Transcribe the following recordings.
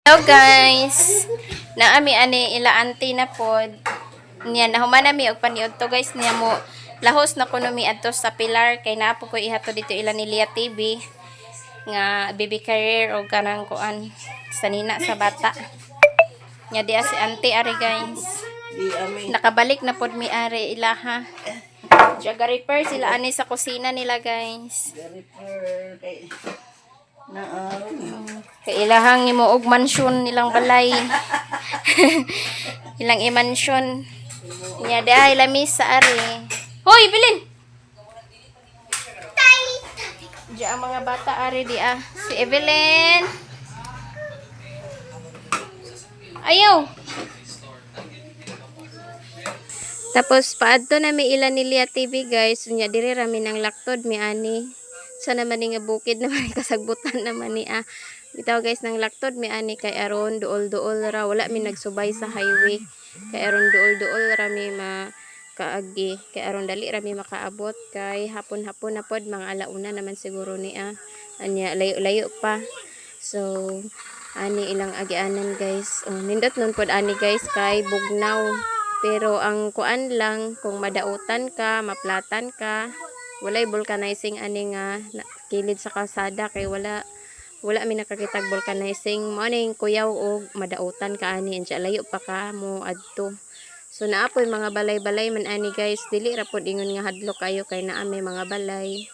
Hello guys. Naami ani ila auntie na pod. Niya nahuman nami og paniud to guys niya mo lahos na kuno mi adto sa Pilar kay naa po ko ihato dito ila ni Lia TV nga baby career o kanang kuan sa nina sa bata. Nya di si auntie ari guys. Nakabalik na pod mi ari ilaha. Jaga repair sila ani sa kusina nila guys. Kailahang imo og mansion nilang balay. Ilang i-mansion. Nya dai lamis sa ari. Hoy, bilin. Diya ang mga bata ari di ah. Si Evelyn. Ayaw. Tapos paadto na mi ila ni Lia TV guys. Nya diri rami nang laktod mi ani. Sana man nga bukid naman kasagbutan naman ni bitaw guys nang laktod mi ani kay aron duol-duol ra wala mi nagsubay sa highway kay aron duol-duol ra mi makaagi kay aron dali ra mi makaabot kay hapon-hapon na pod mga alauna naman siguro ni anya layo-layo pa so ani ilang agianan guys nindot nun pod ani guys kay bugnaw pero ang kuan lang kung madautan ka maplatan ka walay vulcanizing ani nga kilid sa kalsada kay wala mi nakakitag vulcanizing mo ning kuyaw og madautan ka ani ansa layo pa ka mo adto so naapoy mga balay-balay man ani guys dili ra pod ingon nga hadlok kayo kay naa may mga balay.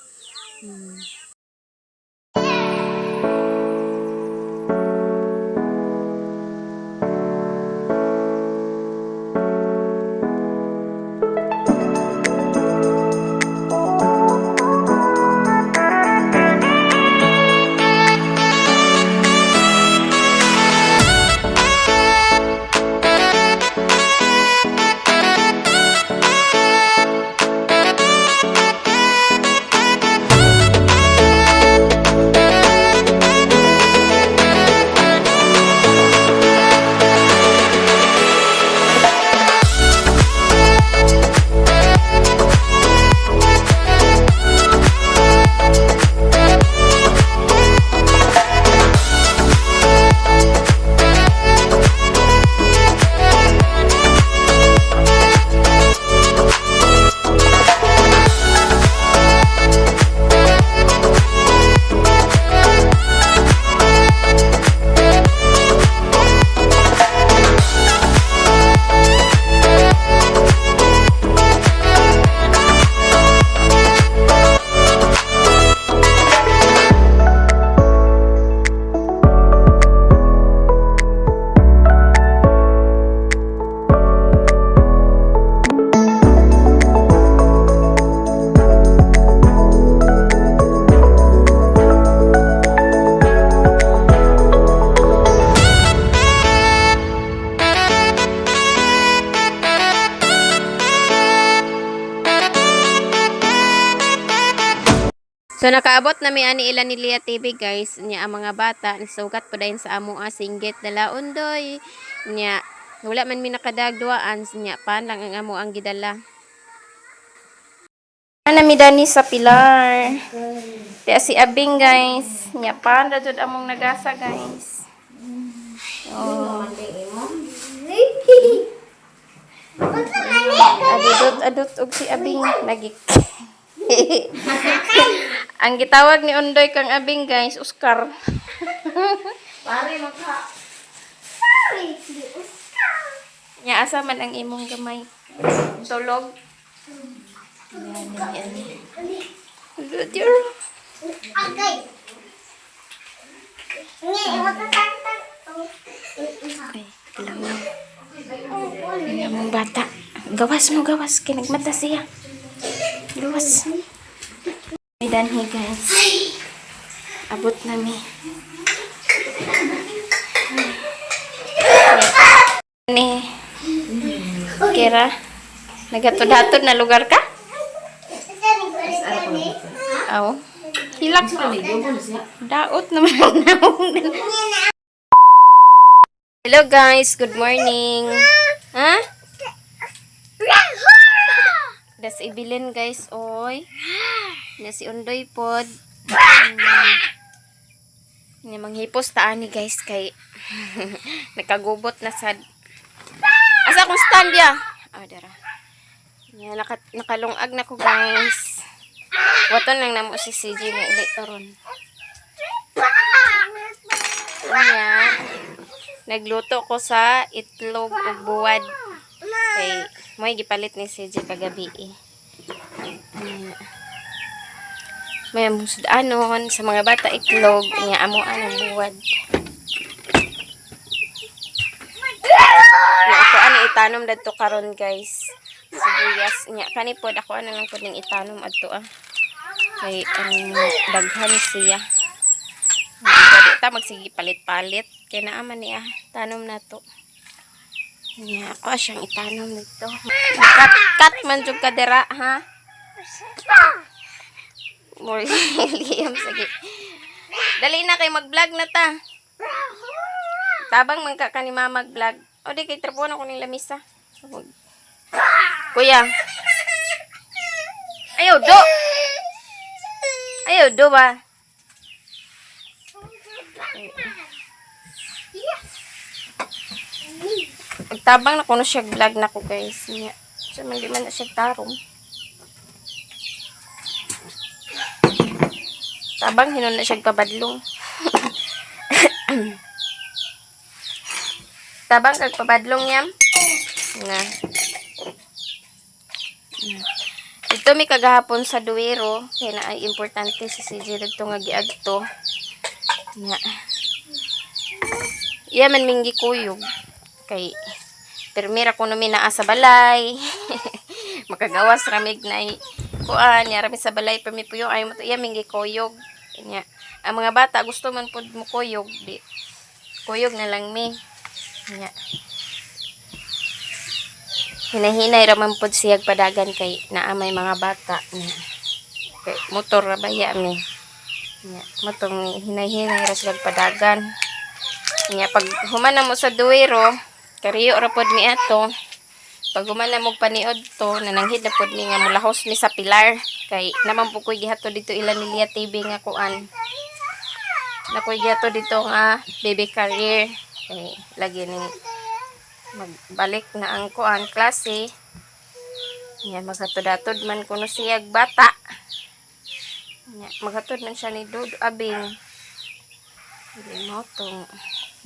So nakaabot na mi ani ila ni Lia TV guys nya ang mga bata nisugat pa dayon sa amo singgit dala undoy nya wala man mi nakadagduaan nya pan lang ang amo ang gidala ana mi dani sa Pilar kaya si Abing guys nya pan ra jud among nagasa guys adot og si Abing lagi ang gitawag ni Undoy kang Abing guys, Oscar. Pare maka. Pare, di Oscar. Nya asa man ang imong gamay. Tulog. Yan. Hello dear. Agay. Ngi, magkakantag. Okay, lang. Yan mong bata. Gawas mo. Kinagmata siya. Gawas. May danhi guys. Abot nami. Ni Kira. Nagatod-hatod na lugar ka? Aw. Hilak mo. Daot naman ang naong. Hello guys, good morning. Ha? Das ibilin guys, oy. Na si Undoy pod. Ini manghipos taan ni guys kay nakagubot na sad. Asa akong stand ya? Dara. Ya nakalungag na ko guys. Waton lang namo si CJ mo ulit karon. Kanya nagluto ko sa itlog ug buwad. Kay mo'y gipalit ni CJ kagabi eh. May anon sa mga bata itlog niya amo ang buwad. Nga ako ano itanom dadto karon guys. Sibuyas nya kani pod ako ano lang pod ning itanom adto Kay ang daghan siya. Hindi ta magsige palit-palit kay naa man niya tanom nato. Nya ako siyang itanom dito. Kat man jud ka dira ha. Liam sige. Dali na kay mag-vlog na ta. Tabang man ka ni mama mag-vlog. O di kay trabuhan ako ning lamisa. Kuya. Ayaw do. Ayaw do ba? Tabang na kuno siya vlog na ko guys. So man di man na siya tarong. Tabang hinon na siya pabadlong. Tabang kag pabadlong yam. Nga. Ito mi kagahapon sa Duwero kay na ay importante si CJ dagto nga giadto. Nga. Iya man minggi kuyog kay permira ko numi naa sa balay. Makagawas ramig na kuan ya rami sa balay permi puyo ay mo iya minggi kuyog. Nya. Ang mga bata gusto man pud mo kuyog di. Kuyog na lang mi. Nya. Hinahinay raman pod siyag padagan kay naa may mga bata nya. Kay motor ra baya mi. Nya, motong hinay-hinay ra siyag padagan. Nya pag humana mo sa Duwero, kariyo ra pod mi ato. Pag humana mo paniod to, nananghid na pod mi nga mulahos mi sa pilar kay naman po koy gihato dito ila ni Lia TV nga kuan. Na koy gihato dito nga baby career kay lagi ni magbalik na ang kuan klase. Nya maghatod-hatod man kuno siyag bata. Nya maghatod man siya ni Dudu Abing. Dili mo tong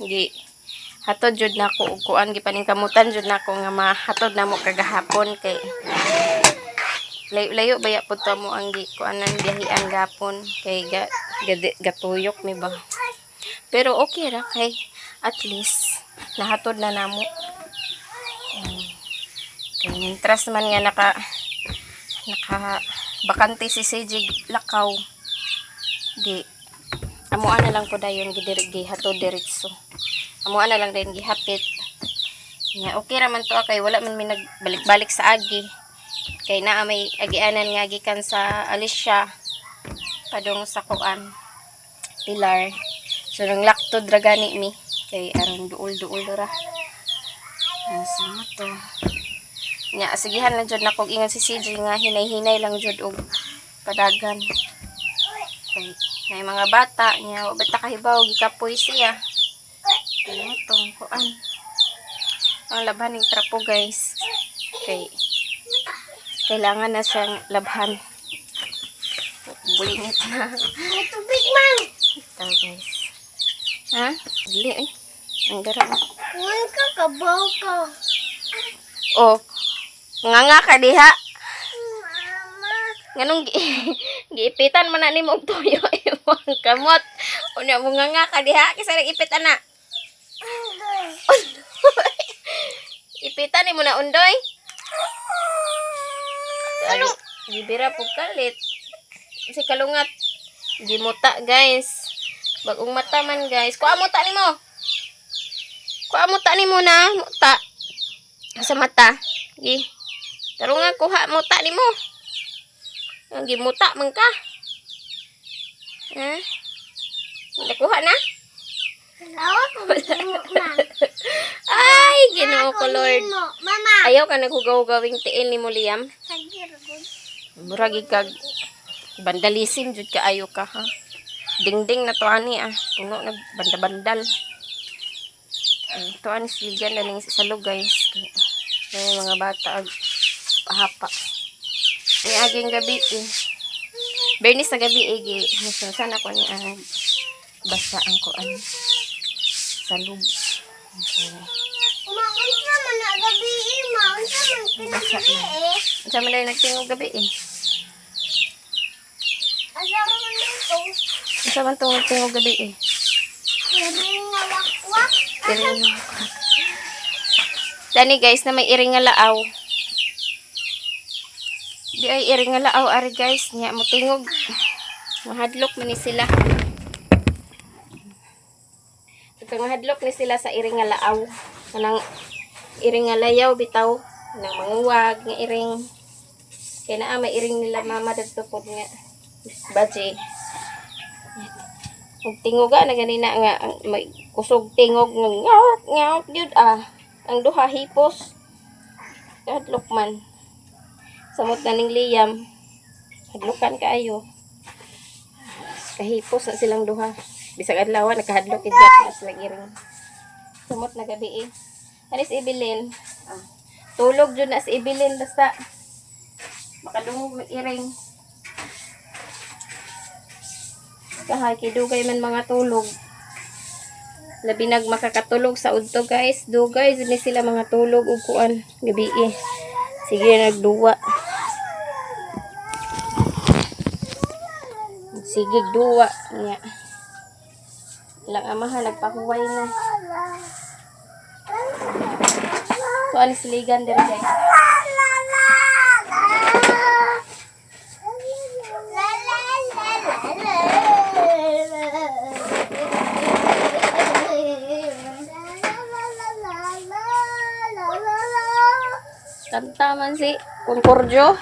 gi hatod jud nako og kuan gipaningkamutan jud nako nga mahatod namo kagahapon kay layo baya pud ta mo ang gi kuanan biyahean gapon kay gatuyok mi ba. Pero okay ra kay at least nahatod na namo. Kay intras man nga naka bakante si CJ Lakaw. Di amo ana lang po dayon gidirigi hatod diretso. Amo ana lang din gihapit. Nya okay ra man to kay wala man mi nagbalik-balik sa agi. Kay naa may agianan nga gikan sa Alicia padung sa kuan Pilar. So nang laktod ra gani mi kay aron duol-duol ra. Sama to. Nya asigihan lang jud nako ingon si CJ nga hinay-hinay lang jud og padagan. Kay may mga bata nya wa bata kahibaw gikapoy siya. Ano tong kuan. Ang labhan ng trapo guys. Kay kailangan na siyang labhan. Bulinit na. May tubig man. Ito guys. Ha? Dili eh. Ang gara. Ngayon ka, kabaw ka. Oh. Nga ka diha. Mama. Nganong giipitan man na nimo og tuyo imong kamot. Unya mo nga ka diha kisa nag-ipit ana. Ipitan ni mo na undoy. Ano? Gibira po kalit. Si kalungat. Gimuta guys. Bagong mata man guys. Kuha muta ni mo. Kuha muta ni mo na. Muta. Sa mata. Gi. Taro nga kuha muta ni mo. Ang gimuta man ka. Ha? Nakuha na? Lawa ko mo man. Ay, Ginoo ko Lord. Mama. Ayaw ka naghugaw-gawing tiil ni mo Liam. Sagir gud. Murag kag vandalism jud ka ayo ka ha. Dingding na to ani puno na banda-bandal. Ito ani siligan na ning salo guys. May mga bata ag pahapa. Ni aging gabi Bernis sa gabi sana ko ni basa ang kuan sa loob. Umaunsa man na gabi, maunsa man kinabi Unsa man dai nagtingog gabi Asa man ito? Unsa man tong tingog gabi Gabi nga wakwak. Iring. Dani guys na may iring nga laaw. Di ay iring nga laaw ari guys nya mo tingog. Mahadlok man ni sila. Kung mahadlok ni sila sa iring nga laaw. Kanang iring nga layaw bitaw. Kanang manguwag nga iring. Kaya naa may iring nila mama dagto pod nga baje. Ug tingoga na ganina nga may kusog tingog nga ngaw gyud ang duha hipos. Hadlok man. Samot ganing liyam. Hadlokan kaayo. Kahipos na silang duha. Bisag adlaw nakahadlok gid sila iring. Samot na gabi Anis ibilin. Tulog jud na si ibilin basta makadungog ng iring. Kahay kidugay man mga tulog. Labi nag makakatulog sa udto guys. Dugay ni sila mga tulog ug kuan gabi Sige nagduwa. Sige duwa niya. Ilang amahan nagpakuway na. Tuan siligan diri guys. Kanta man si Concordio.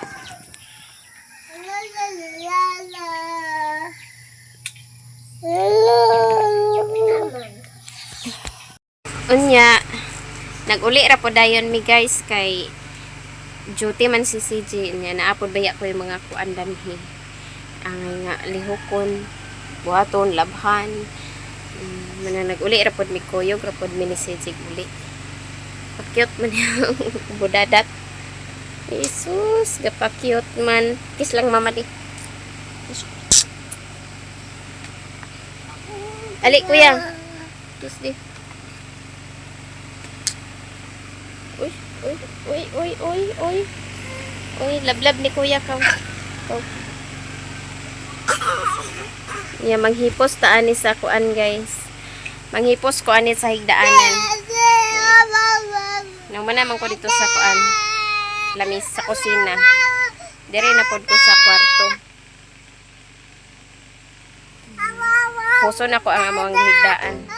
Unya, nag-uli ra po dayon mi guys kay duty man si CJ niya naapod baya ko yung mga kuan danhi. Ang nga lihokon, buhaton, labhan. Nag-uli ra pod mi kuyog ra pod mi ni CJ uli. Pa-cute man yung budadat. Jesus, gapa-cute man. Kiss lang mama di. Ali kuya. Kiss di. Uy, lablab ni kuya ka. Niya manghipos ta ani sa kuan guys. Manghipos ko ani sa higdaanan. Nang man ko dito sa kuan. Lamis sa kusina. Dire na pod ko sa kwarto. Puso na ko ang among higdaan.